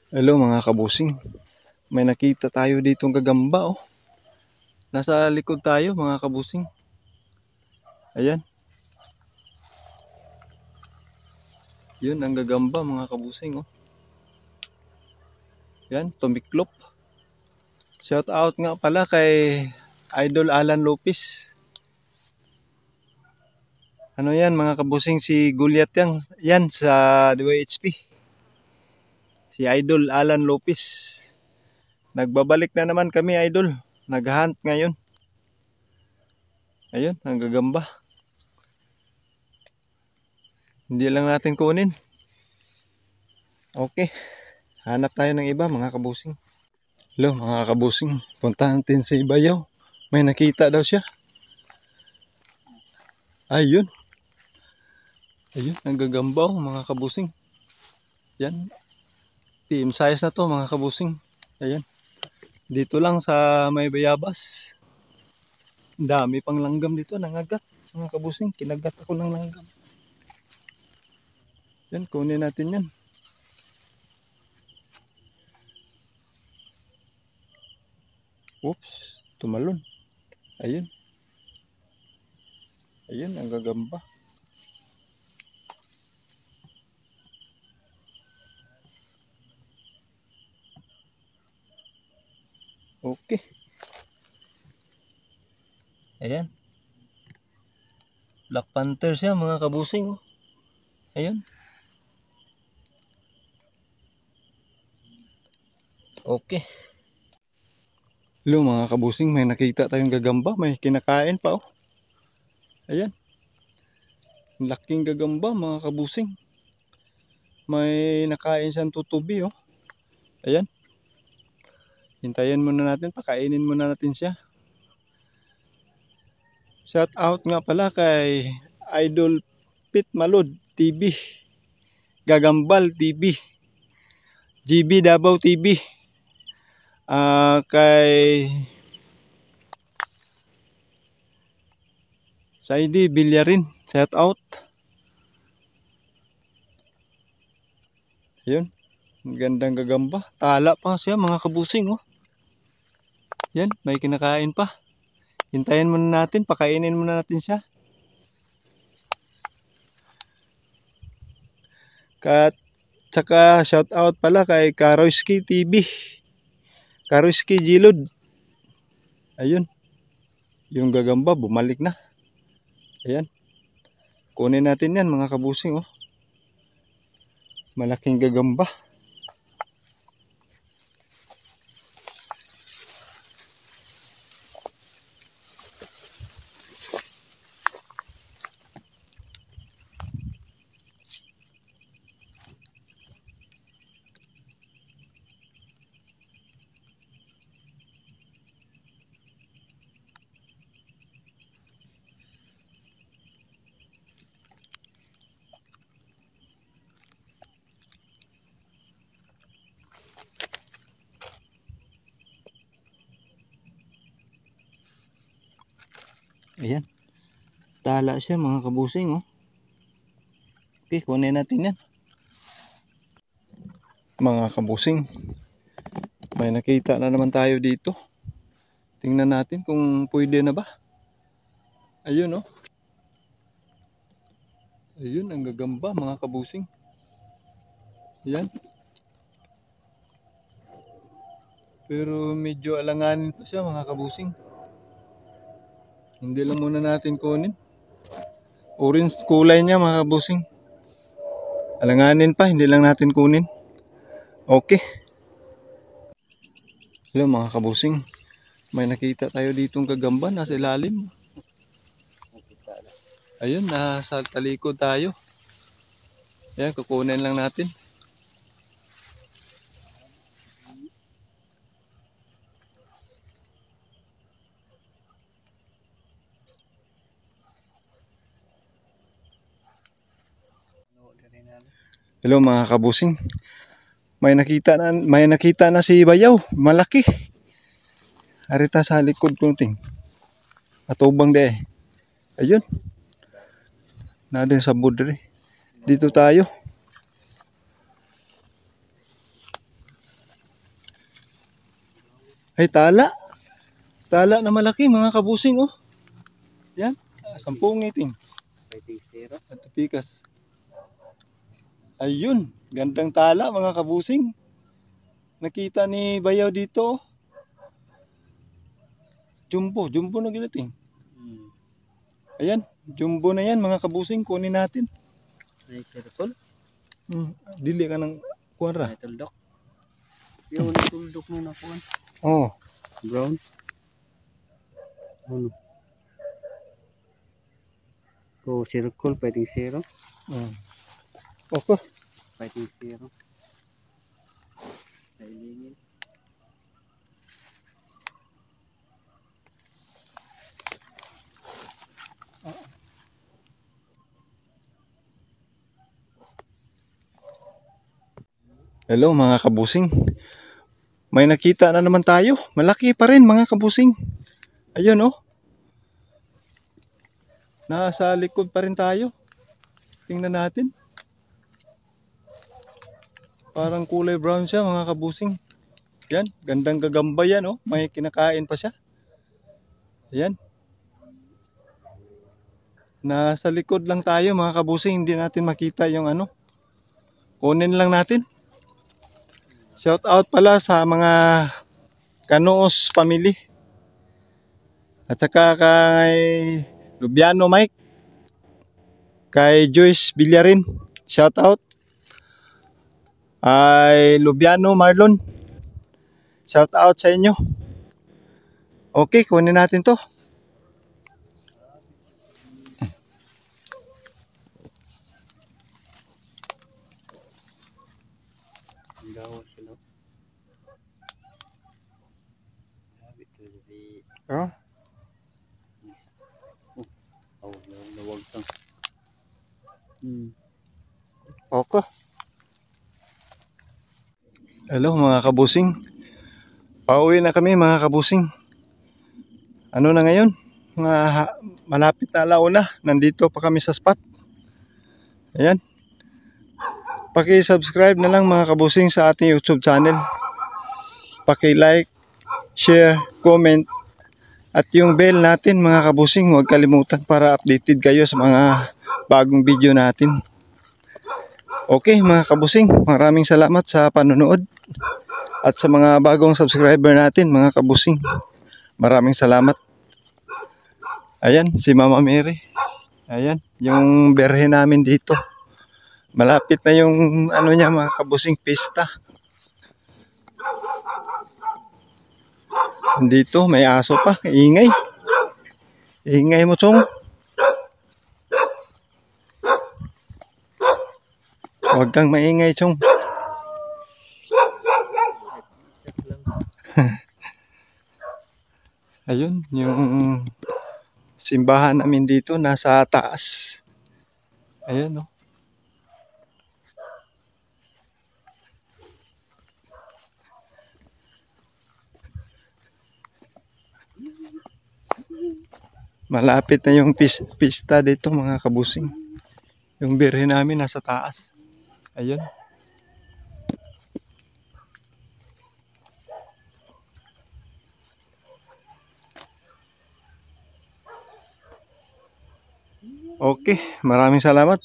Hello mga kabusing. May nakita tayo ditong gagamba oh. Nasa likod tayo mga kabusing. Ayan. Yun ang gagamba mga kabusing oh. Yan, tumiklop. Shout out nga pala kay Idol Alan Lopez. Ano yan mga kabusing, si Gulyat yan sa DYHP. Si Idol Alan Lopez. Nagbabalik na naman kami idol. Nag-hunt ngayon. Ayun, ang gagamba. Hindi lang natin kunin. Okay. Hanap tayo ng iba mga kabusing. Hello mga kabusing. Puntahan natin si Bayaw. May nakita daw siya. Ayun. Ayun, ang gagamba mga kabusing. Yan. Team size na to mga kabusing. Ayan. Dito lang sa may bayabas. Dami pang langgam dito. Nangagat mga kabusing. Kinagat ako ng langgam. Yan, kunin natin yan. Oops, tumalon. Ayun. Ayun, ang gagamba. Okay. Ayan. Black Panther siya mga kabusing. Ayun. Okay. Hello mga kabusing, may nakita tayong gagamba. May kinakain pa oh. Ayan. Laking gagamba mga kabusing. May nakain siyang tutubi oh. Ayan. Hintayin muna natin, pakainin muna natin siya. Shout out nga pala kay Idol Pit Malod TV, Gagambal TV, GB Davao TV, kay Saidi Bilyarin, shout out. Ayun, gandang gagamba. Tala pa siya mga kabusing oh. Yan, may kinakain pa. Hintayin muna natin, pakainin muna natin siya. Tsaka shout out pala kay Karoyski TV, Karoyski Gilod. Ayun, yung gagamba bumalik na. Ayan, kunin natin yan mga kabusing oh. Malaking gagamba. Ayan, tala siya mga kabusing oh. Okay, kunin natin yan mga kabusing. May nakita na naman tayo dito. Tingnan natin kung pwede na ba. Ayun oh. Ayun ang gagamba mga kabusing. Ayan. Pero medyo alanganin pa siya mga kabusing. Hindi lang muna natin kunin. Orange kulay niya mga kabusing. Alanganin pa, hindi lang natin kunin. Okay. Hello mga kabusing. May nakita tayo ditong gagamba nasa ilalim. Ayun, nasa talikod tayo. Ayan, kukunin lang natin. Hello mga kabusing. May nakita na si Bayaw, malaki. Arita sa likod kunting. Atubang de. Ayun. Nadin sa budre. Dito tayo. Ay, tala. Tala na malaki mga kabusing, oh. Yan. 10 ngiting. Fighting zero. At pikas. Ayun. Gandang tala mga kabusing. Nakita ni Bayaw dito, oh. Jumbo na ginating. Ayan, jumbo na yan mga kabusing, kunin natin. May circle. Dili ka ng kuwara. May tuldok. Yung tuldok na nakuhan. Oh. Brown. Ano? Oh, circle, fighting zero. Okay. Fighting zero. Kailingin. Hello mga kabusing. May nakita na naman tayo. Malaki pa rin mga kabusing. Ayun, oh. Nasa likod pa rin tayo. Tingnan natin. Parang kulay brown siya mga kabusing. Yan, gandang gagamba yan, oh. May kinakain pa siya. Ayan. Nasa likod lang tayo mga kabusing. Hindi natin makita yung ano. Kunin lang natin. Shout out pala sa mga Canoos family. At saka kay Lubiano Mike. Kay Joyce Villarin. Shout out. Ay Lubiano Marlon. Shout out sa inyo. Okay, kunin natin to. Gawa sila. Sabi ito di. Oh. Oh, lawag tang. Okay. Hello mga kabusing. Pauwi na kami mga kabusing. Ano na ngayon? Malapit na alauna. Nandito pa kami sa spot. Ayan. Paki-subscribe na lang mga kabusing sa ating YouTube channel. Paki-like, share, comment. At yung bell natin mga kabusing, huwag kalimutan para updated kayo sa mga bagong video natin. Okay mga kabusing, maraming salamat sa panonood. At sa mga bagong subscriber natin mga kabusing, maraming salamat. Ayan, si Mama Mary. Ayan, yung berhe namin dito. Malapit na yung ano niya mga kabusing, pista. Dito may aso pa, ingay. Ingay mo, Chong. Huwag kang maingay, Chong. Ayun, yung simbahan namin dito nasa taas. Ayun, no. Malapit na yung pista dito mga kabusing. Yung birhe namin nasa taas. Ayun. Okay, maraming salamat.